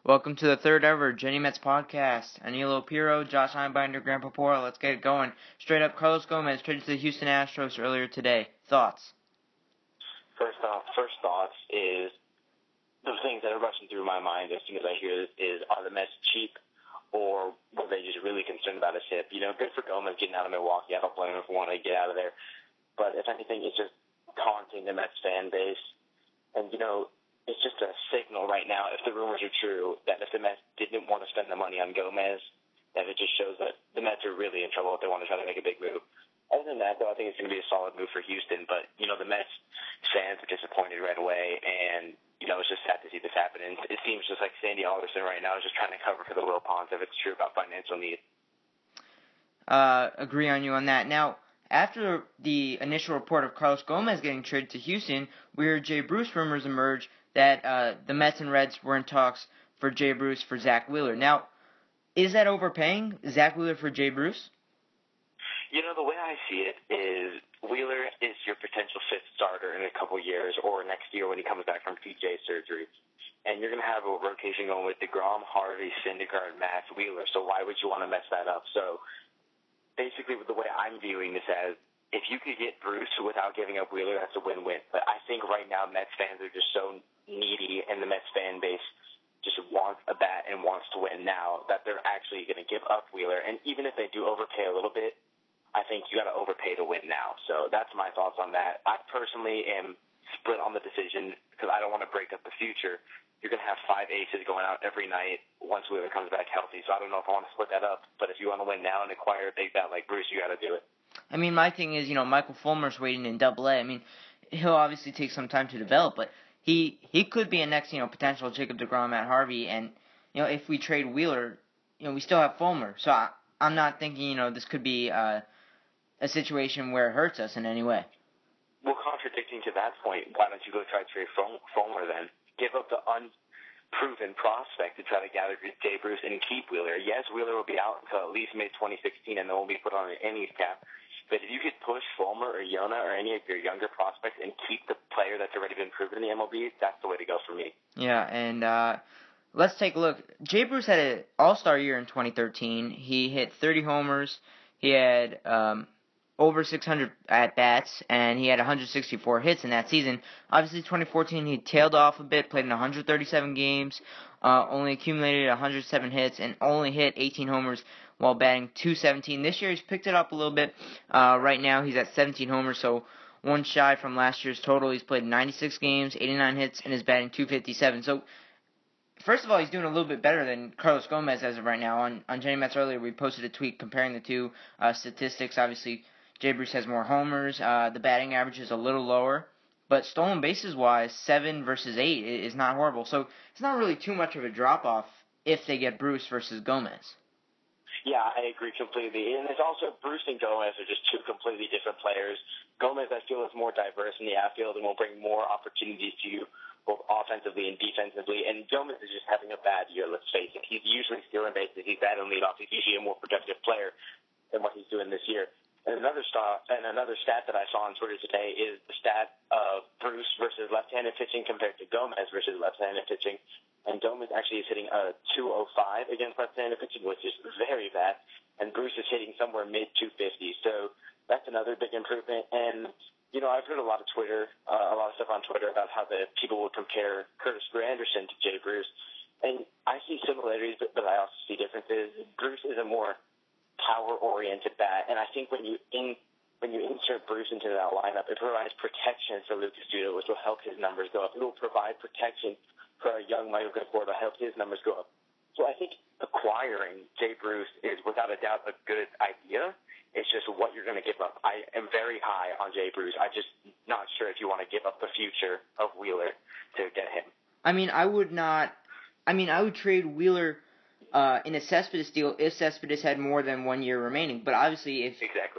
Welcome to the third ever Geny Mets podcast. Anilo Piro, Josh Einbinder, Grandpa Pora. Let's get it going. Straight up, Carlos Gomez traded to the Houston Astros earlier today. Thoughts? First thoughts is the things that are rushing through my mind as soon as I hear this is, are the Mets cheap or were they just really concerned about his hip? Good for Gomez getting out of Milwaukee. I don't blame him for wanting to get out of there. But if anything, it's just taunting the Mets fan base. And, it's just a signal right now, if the rumors are true, that if the Mets didn't want to spend the money on Gomez, that it just shows that the Mets are really in trouble if they want to try to make a big move. Other than that, though, I think it's going to be a solid move for Houston. But, the Mets fans are disappointed right away, and, it's just sad to see this happen. And it seems just like Sandy Alderson right now is just trying to cover for the Will Ponce if it's true about financial need. Agree on you on that. Now, after the initial report of Carlos Gomez getting traded to Houston, we heard Jay Bruce rumors emerge that the Mets and Reds were in talks for Jay Bruce for Zach Wheeler. Now, is that overpaying Zach Wheeler for Jay Bruce? The way I see it is Wheeler is your potential fifth starter in a couple years or next year when he comes back from PJ surgery. And you're going to have a rotation going with DeGrom, Harvey, Syndergaard, Matz, Wheeler. So why would you want to mess that up? So basically, the way I'm viewing this as, if you could get Bruce without giving up Wheeler, that's a win-win. But I think right now Mets fans are just so needy, and the Mets fan base just wants a bat and wants to win now that they're actually going to give up Wheeler. And even if they do overpay a little bit, I think you got to overpay to win now. So that's my thoughts on that. I personally am split on the decision because I don't want to break up the future. You're going to have five aces going out every night once Wheeler comes back healthy. So I don't know if I want to split that up. But if you want to win now and acquire a big bat like Bruce, you got to do it. I mean, my thing is, Michael Fulmer's waiting in Double-A. I mean, he'll obviously take some time to develop, but he could be a next, potential Jacob deGrom, Matt Harvey. And, if we trade Wheeler, we still have Fulmer. So I'm not thinking, this could be a situation where it hurts us in any way. Well, contradicting to that point, why don't you go try to trade Fulmer then? Give up the unproven prospect to try to gather Jay Bruce and keep Wheeler. Yes, Wheeler will be out until at least mid-2016 and then won't be put on an innings cap. But if you could push Fulmer or Yona or any of your younger prospects and keep the player that's already been proven in the MLB, that's the way to go for me. Yeah, and let's take a look. Jay Bruce had an all-star year in 2013. He hit 30 homers. He had over 600 at-bats, and he had 164 hits in that season. Obviously, 2014, he tailed off a bit, played in 137 games, only accumulated 107 hits, and only hit 18 homers while batting .217. This year, he's picked it up a little bit. Right now, he's at 17 homers, so one shy from last year's total. He's played 96 games, 89 hits, and is batting .257. So, first of all, he's doing a little bit better than Carlos Gomez as of right now. On Geny Mets earlier, we posted a tweet comparing the two statistics. Obviously, Jay Bruce has more homers. The batting average is a little lower. But stolen bases-wise, 7 versus 8 is not horrible. So it's not really too much of a drop-off if they get Bruce versus Gomez. Yeah, I agree completely. And it's also Bruce and Gomez are just two completely different players. Gomez, I feel, is more diverse in the outfield and will bring more opportunities to you both offensively and defensively. And Gomez is just having a bad year, let's face it. He's usually stealing bases. He's batting leadoff. He's usually a more productive player than what he's doing this year. And another stat that I saw on Twitter today is the stat of Bruce versus left-handed pitching compared to Gomez versus left-handed pitching. And Gomez actually is hitting a .205 against left-handed pitching, which is very bad. And Bruce is hitting somewhere mid-250s. So that's another big improvement. And, I've heard a lot of stuff on Twitter about how the people would compare Curtis Granderson to Jay Bruce. And I see similarities, but I also see differences. Bruce is a more power-oriented bat, and I think when you insert Bruce into that lineup, it provides protection for Lucas Duda, which will help his numbers go up. It will provide protection for a young Michael Conforto to help his numbers go up. So I think acquiring Jay Bruce is without a doubt a good idea. It's just what you're going to give up. I am very high on Jay Bruce. I'm just not sure if you want to give up the future of Wheeler to get him. I would trade Wheeler in a Cespedes deal if Cespedes had more than 1 year remaining. But obviously, if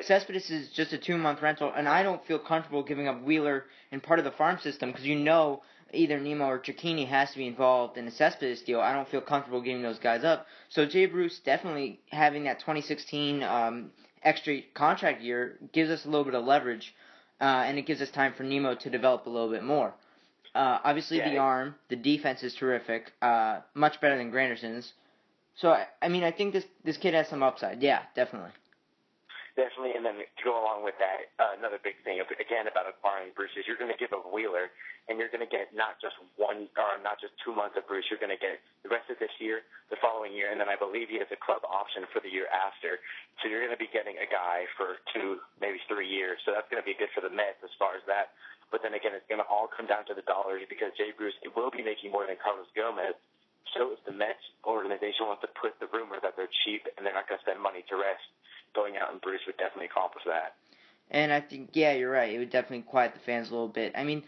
Cespedes is just a 2-month rental, and I don't feel comfortable giving up Wheeler in part of the farm system because either Nemo or Geny has to be involved in a Cespedes deal. I don't feel comfortable giving those guys up. So Jay Bruce definitely having that 2016 extra contract year gives us a little bit of leverage, and it gives us time for Nemo to develop a little bit more. Obviously, the arm, the defense is terrific, much better than Granderson's. So, I mean, I think this kid has some upside. Yeah, definitely. Definitely, and then to go along with that, another big thing, again, about acquiring Bruce is you're going to give up Wheeler, and you're going to get not just 2 months of Bruce, you're going to get the rest of this year, the following year, and then I believe he has a club option for the year after. So you're going to be getting a guy for 2, maybe 3 years. So that's going to be good for the Mets as far as that. But then again, it's going to all come down to the dollars because Jay Bruce will be making more than Carlos Gomez. So if the Mets organization wants to put the rumor that they're cheap and they're not going to spend money to rest, going out and Bruce would definitely accomplish that. And I think, yeah, you're right. It would definitely quiet the fans a little bit. I mean,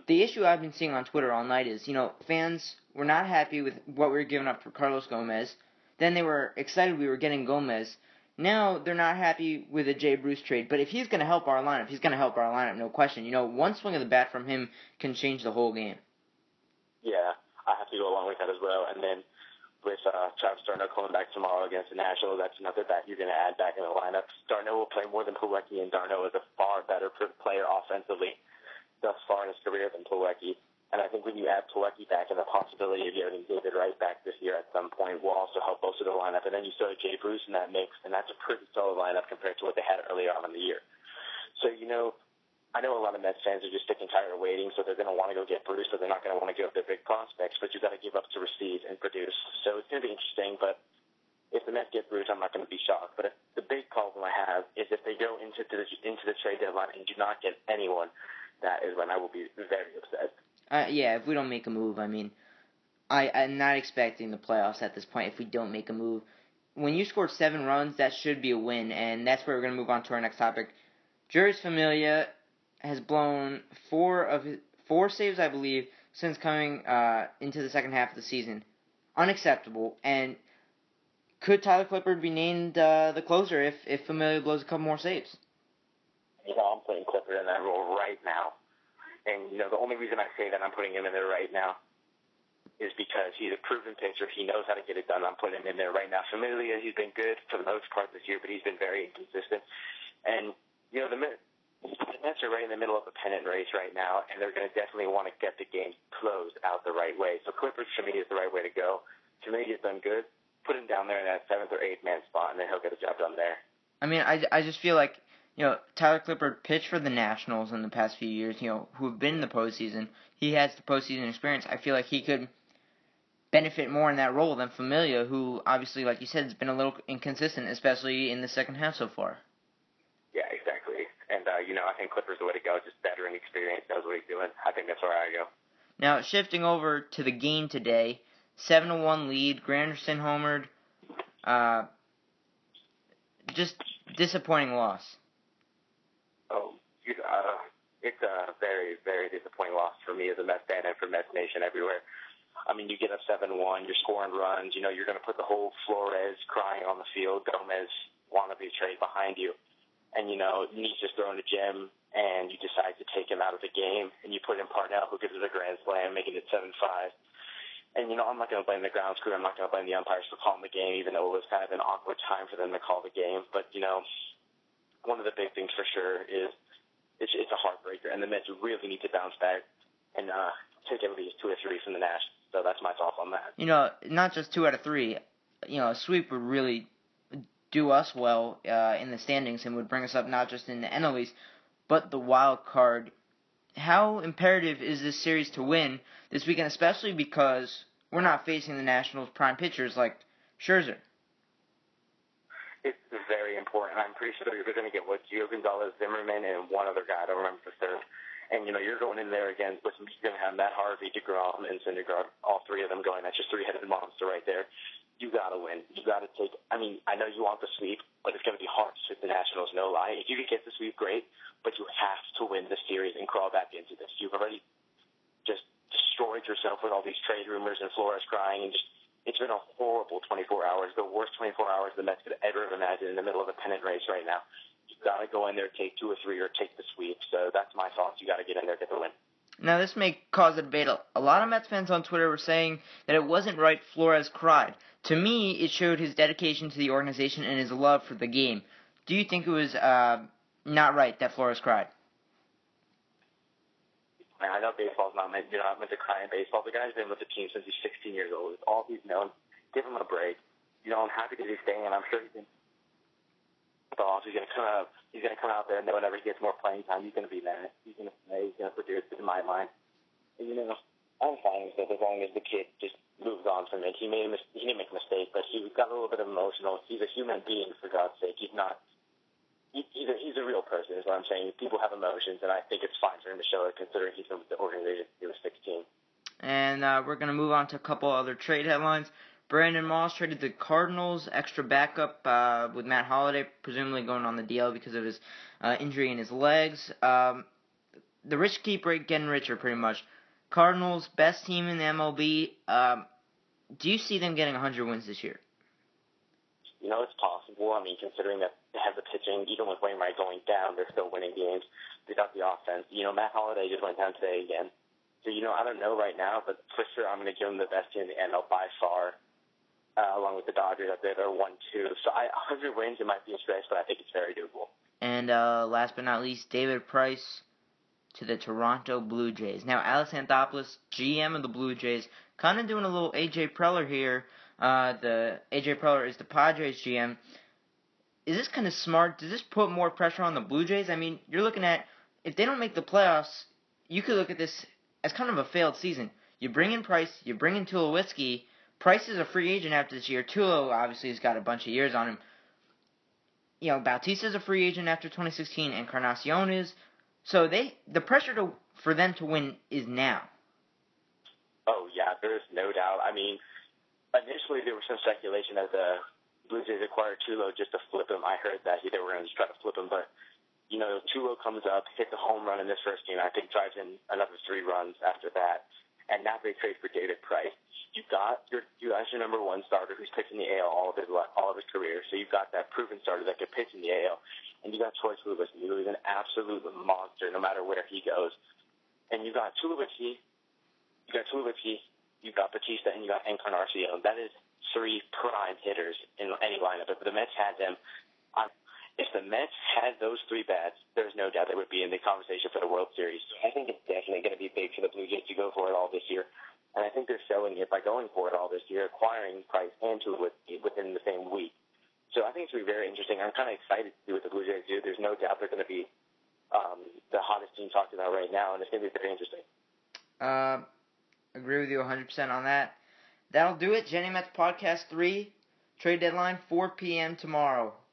the issue I've been seeing on Twitter all night is, fans were not happy with what we were giving up for Carlos Gomez. Then they were excited we were getting Gomez. Now they're not happy with the Jay Bruce trade. But if he's going to help our lineup, he's going to help our lineup, no question. One swing of the bat from him can change the whole game. Yeah, I have to go along with that as well. And then with Travis d'Arnaud coming back tomorrow against the Nationals, that's another bat you're going to add back in the lineup. d'Arnaud will play more than Plawecki, and d'Arnaud is a far better player offensively thus far in his career than Plawecki. And I think when you add Plawecki back and the possibility of getting David Wright back this year at some point will also help bolster the lineup. And then you still have Jay Bruce in that mix, and that's a pretty solid lineup compared to what they had earlier on in the year. So, I know a lot of Mets fans are just sick and tired of waiting, so they're going to want to go get Bruce, so they're not going to want to give up their big prospects, but you've got to give up to receive and produce. So it's going to be interesting, but if the Mets get Bruce, I'm not going to be shocked. But the big problem I have is if they go into the trade deadline and do not get anyone, that is when I will be very upset. Yeah, if we don't make a move, I mean, I'm not expecting the playoffs at this point if we don't make a move. When you scored 7 runs, that should be a win, and that's where we're going to move on to our next topic. Jeurys Familia has blown 4 saves, I believe, since coming into the second half of the season. Unacceptable. And could Tyler Clippard be named the closer if Familia blows a couple more saves? I'm putting Clippard in that role right now. And, the only reason I say that I'm putting him in there right now is because he's a proven pitcher. He knows how to get it done. I'm putting him in there right now. Familia, he's been good for the most part this year, but he's been very inconsistent. And, the Mets are right in the middle of a pennant race right now, and they're going to definitely want to get the game closed out the right way. So Clippard, for me, is the right way to go. Familia's done good. Put him down there in that 7th or 8th man spot, and then he'll get the job done there. I mean, I just feel like, Tyler Clippard pitched for the Nationals in the past few years, who have been in the postseason. He has the postseason experience. I feel like he could benefit more in that role than Familia, who obviously, like you said, has been a little inconsistent, especially in the second half so far. Yeah, exactly. And, I think Clippard's the way to go. Just veteran experience, knows what he's doing. I think that's where I go. Now, shifting over to the game today, 7-1 lead. Granderson homered. Just disappointing loss. Oh, it's a very, very disappointing loss for me as a Mets fan and for Mets Nation everywhere. I mean, you get up 7-1, you're scoring runs, you're going to put the whole Flores crying on the field, Gomez wannabe trade behind you. And, Nee's just throwing the gym, and you decide to take him out of the game, and you put in Parnell, who gives it a grand slam, making it 7-5. And, I'm not going to blame the grounds crew. I'm not going to blame the umpires for calling the game, even though it was kind of an awkward time for them to call the game. But, one of the big things for sure is it's a heartbreaker, and the Mets really need to bounce back and take at least 2 or 3 from the Nationals. So that's my thoughts on that. Not just 2 out of 3. A sweep would really do us well in the standings and would bring us up not just in the NL East, but the wild card. How imperative is this series to win this weekend, especially because we're not facing the Nationals' prime pitchers like Scherzer? It's very important. I'm pretty sure you're going to get Gio Gonzalez, Zimmerman, and one other guy. I don't remember the third. And, you're going in there against, you're going to have Matt Harvey, DeGrom, and Syndergaard, all 3 of them going. That's just 3-headed monster right there. You got to win. You got to take, I know you want the sweep, but it's going to be hard to sweep the Nationals, no lie. If you could get the sweep, great, but you have to win the series and crawl back into this. You've already just destroyed yourself with all these trade rumors and Flores crying, and it's been a horrible 24 hours, the worst 24 hours the Mets could ever have imagined in the middle of a pennant race right now. You've got to go in there, take 2 or 3, or take the sweep. So that's my thoughts. You got to get in there, get the win. Now, this may cause a debate. A lot of Mets fans on Twitter were saying that it wasn't right Flores cried. To me, it showed his dedication to the organization and his love for the game. Do you think it was not right that Flores cried? I know baseball's not meant, you're not meant to cry in baseball. The guy's been with the team since he's 16 years old. It's all he's known. Give him a break. I'm happy that he's staying, and I'm sure he's going to He's going to come out. He's going to come out there, and whenever he gets more playing time, he's going to be there. He's going to play. He's going to produce. In my mind, and, I'm fine with it as long as the kid just moves on from it. He didn't make a mistake, but he got a little bit emotional. He's a human being, for God's sake. He's not. He's a real person, is what I'm saying. People have emotions, and I think it's fine for him to show it, considering he's been with the organization since he was 16. And we're going to move on to a couple other trade headlines. Brandon Moss traded the Cardinals, extra backup with Matt Holliday, presumably going on the DL because of his injury in his legs. The rich keep getting richer, pretty much. Cardinals, best team in the MLB. Do you see them getting 100 wins this year? It's possible. I mean, considering that they have the pitching, even with Wainwright going down, they're still winning games. They got the offense. Matt Holliday just went down today again. So, I don't know right now, but for sure I'm going to give them the best team in the NL by far. Along with the Dodgers up there, they're 1-2. So 100 wins, it might be a stretch, but I think it's very doable. And last but not least, David Price to the Toronto Blue Jays. Now, Alex Anthopoulos, GM of the Blue Jays, kind of doing a little A.J. Preller here. The A.J. Preller is the Padres GM. Is this kind of smart? Does this put more pressure on the Blue Jays? I mean, you're looking at, if they don't make the playoffs, you could look at this as kind of a failed season. You bring in Price, you bring in Tulowitzki. Price is a free agent after this year. Tulo obviously has got a bunch of years on him. Bautista is a free agent after 2016, and Encarnacion is. So the pressure for them to win is now. Oh, yeah, there's no doubt. I mean, initially there was some speculation that the Blue Jays acquired Tulo just to flip him. I heard that they were going to just try to flip him, but, Tulo comes up, hits a home run in this first game. I think drives in another 3 runs after that, and now they trade for David Price. You got your number one starter who's pitched in the AL all of his career. So you've got that proven starter that can pitch in the AL, and you got Troy Tulowitzki, who is an absolute monster no matter where he goes. And you got Tulowitzki, you got Bautista, and you got Encarnacion. That is 3 prime hitters in any lineup. If the Mets had them, if the Mets had those 3 bats, there's no doubt they would be in the conversation for the World Series. So I think it's definitely going to be big for the Blue Jays to go for it all this year. And I think they're showing it by going for it all this year, acquiring Price and Tulowitzki within the same week. So I think it's going to be very interesting. I'm kind of excited to see what the Blue Jays do. There's no doubt they're going to be the hottest team talked about right now, and it's going to be very interesting. Agree with you 100% on that. That'll do it. Geny Mets Podcast 3, trade deadline, 4 p.m. tomorrow.